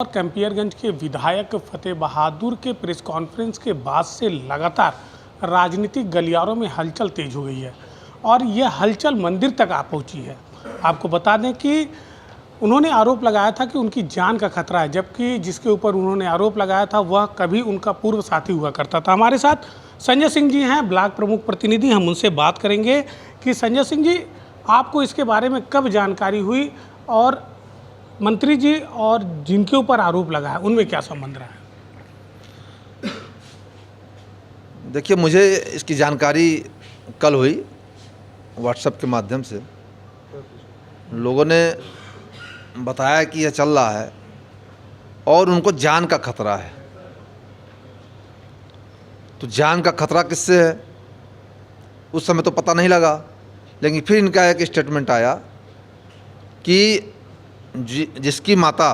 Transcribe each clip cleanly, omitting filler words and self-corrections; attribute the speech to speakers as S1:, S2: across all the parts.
S1: और कैंपियरगंज के विधायक फतेह बहादुर के प्रेस कॉन्फ्रेंस के बाद से लगातार राजनीतिक गलियारों में हलचल तेज हो गई है और यह हलचल मंदिर तक आ पहुंची है। आपको बता दें कि उन्होंने आरोप लगाया था कि उनकी जान का खतरा है, जबकि जिसके ऊपर उन्होंने आरोप लगाया था वह कभी उनका पूर्व साथी हुआ करता था। हमारे साथ संजय सिंह जी हैं, ब्लॉक प्रमुख प्रतिनिधि। हम उनसे बात करेंगे कि संजय सिंह जी, आपको इसके बारे में कब जानकारी हुई और मंत्री जी और जिनके ऊपर आरोप लगा है उनमें क्या संबंध रहा है?
S2: देखिए, मुझे इसकी जानकारी कल हुई व्हाट्सएप के माध्यम से। लोगों ने बताया कि यह चल रहा है और उनको जान का खतरा है। तो जान का खतरा किससे है उस समय तो पता नहीं लगा, लेकिन फिर इनका एक स्टेटमेंट आया कि जिसकी माता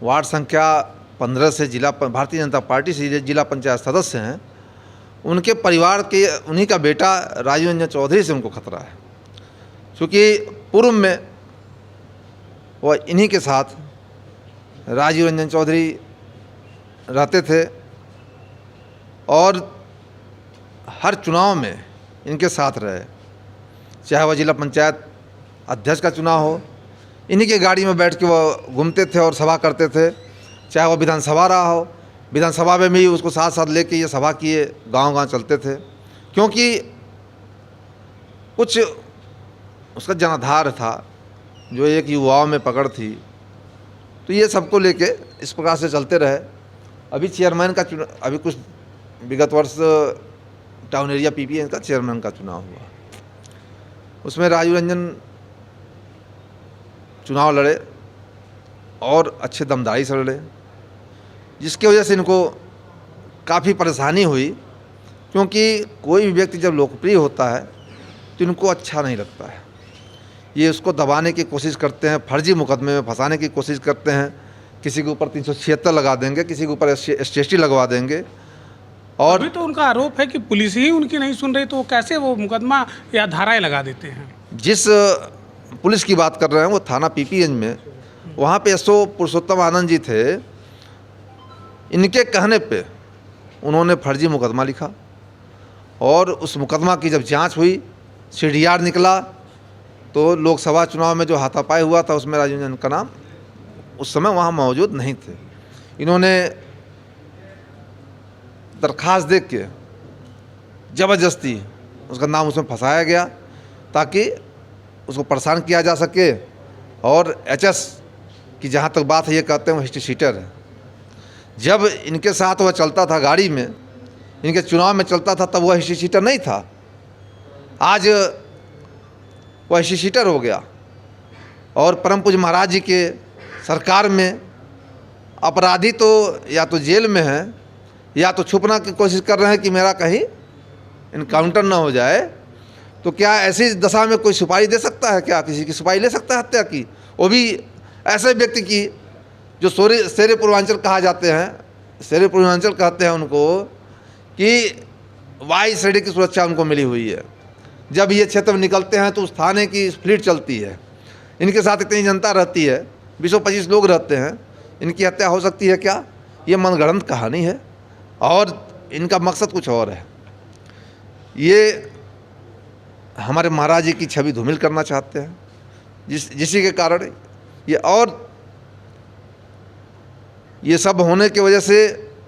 S2: वार्ड संख्या 15 से भारतीय जनता पार्टी से जिला पंचायत सदस्य हैं, उनके परिवार के उन्हीं का बेटा राजीव रंजन चौधरी से उनको खतरा है। क्योंकि पूर्व में वह इन्हीं के साथ राजीव रंजन चौधरी रहते थे और हर चुनाव में इनके साथ रहे, चाहे वह जिला पंचायत अध्यक्ष का चुनाव हो, इन्हीं के गाड़ी में बैठ के वो घूमते थे और सभा करते थे। चाहे वो विधानसभा रहा हो, विधानसभा में भी उसको साथ साथ लेके ये सभा किए गांव-गांव चलते थे, क्योंकि कुछ उसका जनाधार था जो एक युवाओं में पकड़ थी। तो ये सबको लेके इस प्रकार से चलते रहे। अभी चेयरमैन का अभी कुछ विगत वर्ष टाउन एरिया पीपीएन का चेयरमैन का चुनाव हुआ, उसमें राजीव रंजन चुनाव लड़े और अच्छे दमदारी से लड़े, जिसकी वजह से इनको काफ़ी परेशानी हुई। क्योंकि कोई भी व्यक्ति जब लोकप्रिय होता है तो इनको अच्छा नहीं लगता है। ये उसको दबाने की कोशिश करते हैं, फर्जी मुकदमे में फंसाने की कोशिश करते हैं। किसी के ऊपर 376 लगा देंगे, किसी के ऊपर ST लगा देंगे। और
S1: अभी तो उनका आरोप है कि पुलिस ही उनकी नहीं सुन रही, तो वो कैसे वो मुकदमा या धाराएं लगा देते हैं?
S2: जिस पुलिस की बात कर रहे हैं वो थाना पीपीएन में, वहाँ पे SO पुरुषोत्तम आनंद जी थे। इनके कहने पे उन्होंने फर्जी मुकदमा लिखा और उस मुकदमा की जब जांच हुई, CDR निकला, तो लोकसभा चुनाव में जो हाथापाई हुआ था उसमें राजीव रंजन का नाम उस समय वहाँ मौजूद नहीं थे। इन्होंने दरखास्त देख के ज़बरदस्ती उसका नाम उसमें फंसाया गया ताकि उसको परेशान किया जा सके। और HS की जहाँ तक बात है, ये कहते हैं वो हिस्ट्री शीटर है। जब इनके साथ वह चलता था गाड़ी में, इनके चुनाव में चलता था, तब वह हिस्ट्री शीटर नहीं था। आज वह हिस्ट्री शीटर हो गया और परम पूज्य महाराज जी के सरकार में अपराधी तो या तो जेल में है या तो छुपना की कोशिश कर रहे हैं कि मेरा कहीं इनकाउंटर ना हो जाए। तो क्या ऐसी दशा में कोई सुपारी दे सकता है? क्या किसी की सुपारी ले सकता है हत्या की? वो भी ऐसे व्यक्ति की जो शेरे पूर्वांचल कहा जाते हैं। शेरे पूर्वांचल कहते हैं उनको कि वाई श्रेणी की सुरक्षा उनको मिली हुई है। जब ये क्षेत्र में निकलते हैं तो उस थाने की फ्लीट चलती है, इनके साथ इतनी जनता रहती है, 20-25 लोग रहते हैं। इनकी हत्या हो सकती है क्या? ये मनगढ़ंत कहानी है और इनका मकसद कुछ और है। ये हमारे महाराज जी की छवि धूमिल करना चाहते हैं, जिसी के कारण ये सब होने की वजह से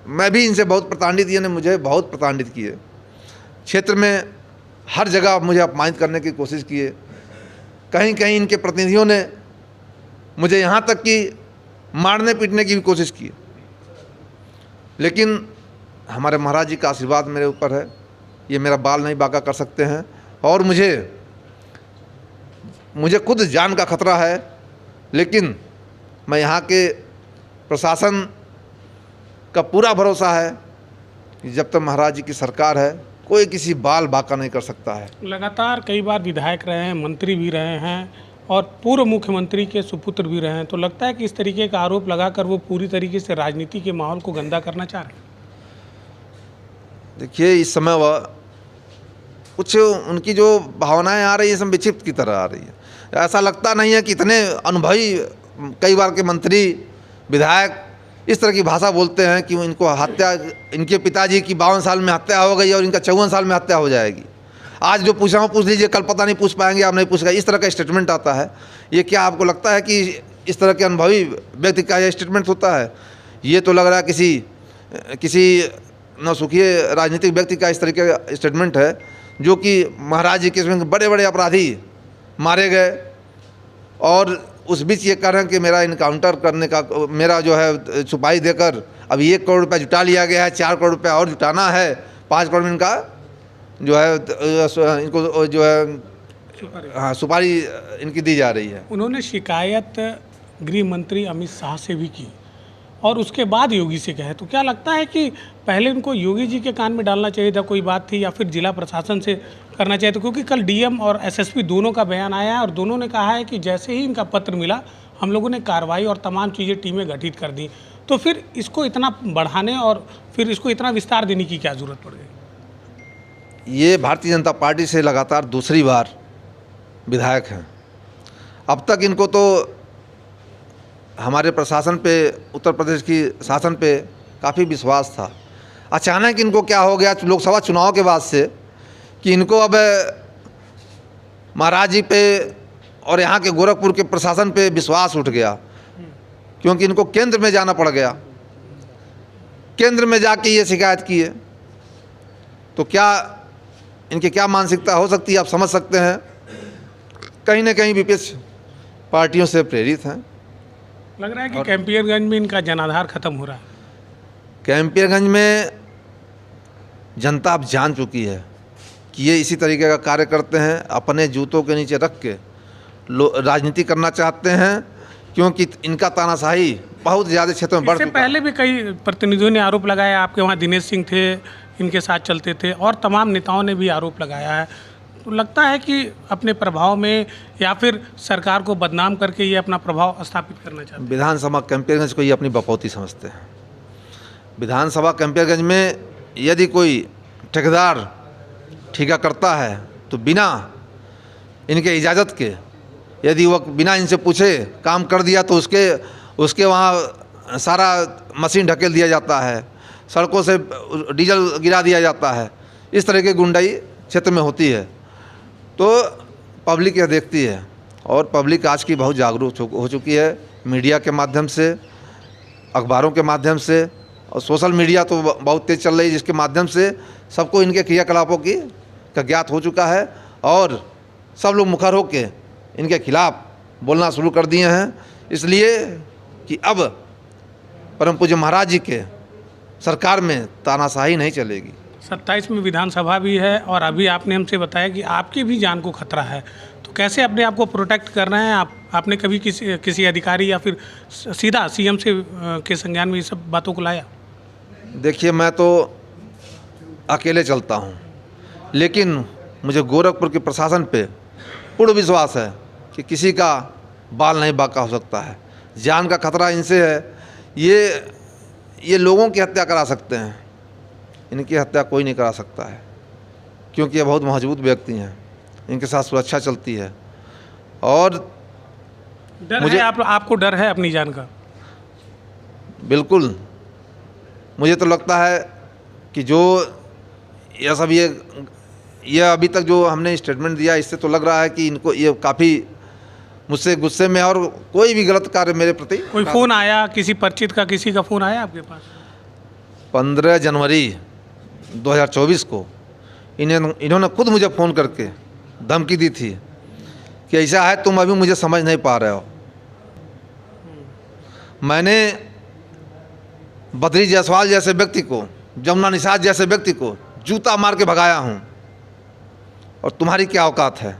S2: मैं भी इनसे बहुत प्रताड़ित, यानी मुझे बहुत प्रताड़ित किए। क्षेत्र में हर जगह मुझे अपमानित करने की कोशिश किए। कहीं कहीं इनके प्रतिनिधियों ने मुझे यहाँ तक कि मारने पीटने की भी कोशिश की, लेकिन हमारे महाराज जी का आशीर्वाद मेरे ऊपर है। ये मेरा बाल नहीं बांका कर सकते हैं और मुझे खुद जान का खतरा है। लेकिन मैं यहाँ के प्रशासन का पूरा भरोसा है कि जब तक महाराज जी की सरकार है, कोई किसी बाल बांका नहीं कर सकता है।
S1: लगातार कई बार विधायक रहे हैं, मंत्री भी रहे हैं और पूर्व मुख्यमंत्री के सुपुत्र भी रहे हैं, तो लगता है कि इस तरीके का आरोप लगाकर वो पूरी तरीके से राजनीति के माहौल को गंदा करना चाह रहे हैं।
S2: देखिए, इस समय वह कुछ उनकी जो भावनाएं आ रही है, सब विक्षिप्त की तरह आ रही है। ऐसा लगता नहीं है कि इतने अनुभवी कई बार के मंत्री विधायक इस तरह की भाषा बोलते हैं कि इनको हत्या, इनके पिताजी की 52 साल में हत्या हो गई और इनका 54 साल में हत्या हो जाएगी। आज जो पूछा पूछ लीजिए, कल पता नहीं पूछ पाएंगे, आप नहीं पूछ पाएंगे, इस तरह का स्टेटमेंट आता है। ये क्या आपको लगता है कि इस तरह के अनुभवी व्यक्ति का यह स्टेटमेंट होता है? ये तो लग रहा है किसी नौसुखिए राजनीतिक व्यक्ति का इस तरीके का स्टेटमेंट है, जो कि महाराज जी के इसमें बड़े बड़े अपराधी मारे गए और उस बीच ये कह रहे हैं कि मेरा इनकाउंटर करने का, मेरा जो है छुपाई देकर अभी 1 करोड़ रुपया जुटा लिया गया है, 4 करोड़ रुपया और जुटाना है, 5 करोड़ में इनका जो है इनको जो है हाँ सुपारी इनकी दी जा रही है।
S1: उन्होंने शिकायत गृह मंत्री अमित शाह से भी की और उसके बाद योगी से कहे, तो क्या लगता है कि पहले उनको योगी जी के कान में डालना चाहिए था, कोई बात थी, या फिर जिला प्रशासन से करना चाहिए था? क्योंकि कल डीएम और एसएसपी दोनों का बयान आया है और दोनों ने कहा है कि जैसे ही इनका पत्र मिला हम लोगों ने कार्रवाई और तमाम चीज़ें टीमें गठित कर दी। तो फिर इसको इतना बढ़ाने और फिर इसको इतना विस्तार देने की क्या ज़रूरत पड़ गई?
S2: ये भारतीय जनता पार्टी से लगातार दूसरी बार विधायक हैं। अब तक इनको तो हमारे प्रशासन पे, उत्तर प्रदेश की शासन पे काफ़ी विश्वास था। अचानक इनको क्या हो गया लोकसभा चुनाव के बाद से कि इनको अब महाराज जी पे और यहाँ के गोरखपुर के प्रशासन पे विश्वास उठ गया, क्योंकि इनको केंद्र में जाना पड़ गया। केंद्र में जाके ये शिकायत की है, तो क्या इनकी क्या मानसिकता हो सकती है आप समझ सकते हैं। कहीं ना कहीं विपक्ष पार्टियों से प्रेरित हैं।
S1: लग रहा है कि कैंपियरगंज में इनका जनाधार खत्म हो रहा है।
S2: कैंपियरगंज में जनता अब जान चुकी है कि ये इसी तरीके का कार्य करते हैं, अपने जूतों के नीचे रख के राजनीति करना चाहते हैं, क्योंकि इनका तानाशाही बहुत ज़्यादा क्षेत्र में बढ़ चुका है।
S1: इससे पहले भी कई प्रतिनिधियों ने आरोप लगाया, आपके वहाँ दिनेश सिंह थे, इनके साथ चलते थे, और तमाम नेताओं ने भी आरोप लगाया है। तो लगता है कि अपने प्रभाव में या फिर सरकार को बदनाम करके ये अपना प्रभाव स्थापित करना चाहते हैं।
S2: विधानसभा कैंपियरगंज को ये अपनी बपौती समझते हैं। विधानसभा कैंपियरगंज में यदि कोई ठेकेदार ठेका करता है तो बिना इनके इजाज़त के, यदि वो बिना इनसे पूछे काम कर दिया तो उसके वहाँ सारा मशीन ढकेल दिया जाता है, सड़कों से डीजल गिरा दिया जाता है। इस तरह की गुंडाई क्षेत्र में होती है, तो पब्लिक यह देखती है और पब्लिक आज की बहुत जागरूक हो चुकी है। मीडिया के माध्यम से, अखबारों के माध्यम से और सोशल मीडिया तो बहुत तेज़ चल रही है, जिसके माध्यम से सबको इनके क्रियाकलापों का ज्ञात हो चुका है और सब लोग मुखर होकर इनके खिलाफ बोलना शुरू कर दिए हैं। इसलिए कि अब परम पूज्य महाराज जी के सरकार में तानाशाही नहीं चलेगी।
S1: 27 में विधानसभा भी है और अभी आपने हमसे बताया कि आपकी भी जान को खतरा है, तो कैसे अपने आप को प्रोटेक्ट कर रहे हैं आप? आपने कभी किसी अधिकारी या फिर सीधा सीएम से के संज्ञान में ये सब बातों को लाया?
S2: देखिए, मैं तो अकेले चलता हूँ, लेकिन मुझे गोरखपुर के प्रशासन पे पूर्ण विश्वास है कि किसी का बाल नहीं बांका हो सकता है। जान का खतरा इनसे है। ये लोगों की हत्या करा सकते हैं, इनकी हत्या कोई नहीं करा सकता है, क्योंकि ये बहुत मजबूत व्यक्ति हैं, इनके साथ सुरक्षा चलती है। और
S1: डर है आपको डर है अपनी जान का?
S2: बिल्कुल, मुझे तो लगता है कि जो यह सब ये अभी तक जो हमने स्टेटमेंट दिया, इससे तो लग रहा है कि इनको ये काफ़ी मुझसे गुस्से में, और कोई भी गलत कार्य मेरे प्रति।
S1: कोई फ़ोन आया किसी परिचित का, किसी का फ़ोन आया आपके पास?
S2: 15 जनवरी 2024 को इन्होंने खुद मुझे फ़ोन करके धमकी दी थी कि ऐसा है तुम अभी मुझे समझ नहीं पा रहे हो। मैंने बद्री जायसवाल जैसे व्यक्ति को, जमुना निषाद जैसे व्यक्ति को जूता मार के भगाया हूँ, और तुम्हारी क्या औकात है?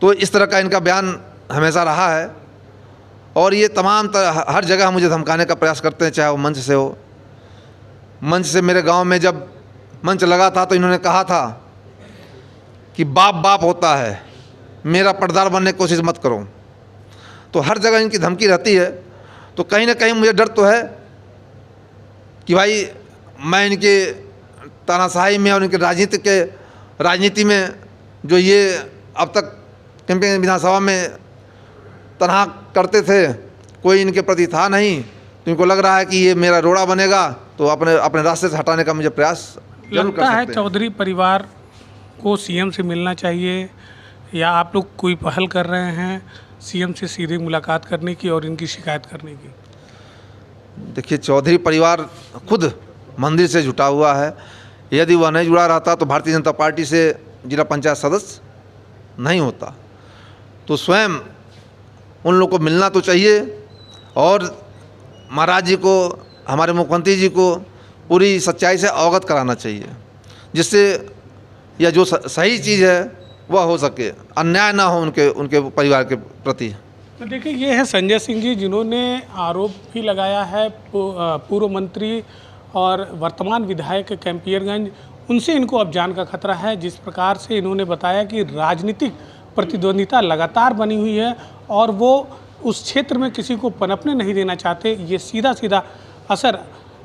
S2: तो इस तरह का इनका बयान हमेशा रहा है, और ये तमाम हर जगह मुझे धमकाने का प्रयास करते हैं, चाहे वो मंच से हो। मंच से मेरे गांव में जब मंच लगा था तो इन्होंने कहा था कि बाप बाप होता है, मेरा पर्दार बनने की कोशिश मत करो। तो हर जगह इनकी धमकी रहती है। तो कहीं ना कहीं मुझे डर तो है कि भाई मैं इनके तानाशाही में और इनके राजनीति में जो ये अब तक कैंपियरगंज विधानसभा में तनहा करते थे, कोई इनके प्रति था नहीं, तो इनको लग रहा है कि ये मेरा रोड़ा बनेगा, तो अपने अपने रास्ते से हटाने का मुझे प्रयास जरूर कर
S1: लगता है
S2: सकते हैं।
S1: चौधरी परिवार को सीएम से मिलना चाहिए, या आप लोग कोई पहल कर रहे हैं सीएम से सीधे मुलाकात करने की और इनकी शिकायत करने की?
S2: देखिए, चौधरी परिवार खुद मंदिर से जुटा हुआ है। यदि वह नहीं जुड़ा रहता तो भारतीय जनता पार्टी से जिला पंचायत सदस्य नहीं होता। तो स्वयं उन लोगों को मिलना तो चाहिए और महाराज जी को, हमारे मुख्यमंत्री जी को पूरी सच्चाई से अवगत कराना चाहिए, जिससे यह जो सही चीज़ है वह हो सके, अन्याय ना हो उनके परिवार के प्रति।
S1: तो देखिए, ये है संजय सिंह जी, जिन्होंने आरोप भी लगाया है पूर्व मंत्री और वर्तमान विधायक कैंपियरगंज, उनसे इनको अब जान का खतरा है। जिस प्रकार से इन्होंने बताया कि राजनीतिक प्रतिद्वंदिता लगातार बनी हुई है और वो उस क्षेत्र में किसी को पनपने नहीं देना चाहते, ये सीधा सीधा असर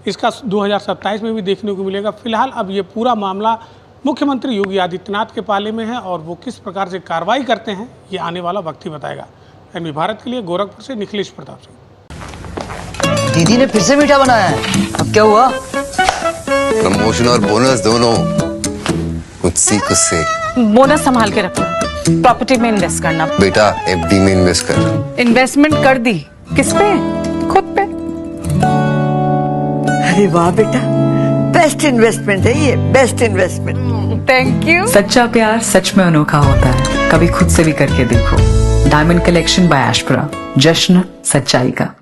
S1: इसका 2027 में भी देखने को मिलेगा। फिलहाल अब ये पूरा मामला मुख्यमंत्री योगी आदित्यनाथ के पाले में है और वो किस प्रकार से कार्रवाई करते हैं ये आने वाला वक्त ही बताएगा। एनबी भारत के लिए गोरखपुर से निखिलेश प्रताप सिंह।
S3: दीदी ने फिर से मीठा बनाया है, अब क्या हुआ?
S4: प्रमोशन और बोनस दोनों मुझसे से।
S5: बोनस संभाल के रखो, प्रॉपर्टी में इन्वेस्ट करना।
S4: बेटा एफडी में इन्वेस्ट कर।
S5: इन्वेस्टमेंट कर दी, किस पे? खुद पे।
S3: अरे वाह बेटा, बेस्ट इन्वेस्टमेंट है ये, बेस्ट इन्वेस्टमेंट।
S5: Thank you.
S6: सच्चा प्यार सच में अनोखा होता है, कभी खुद से भी करके देखो। डायमंड कलेक्शन बाय एशप्रा, जश्न सच्चाई का।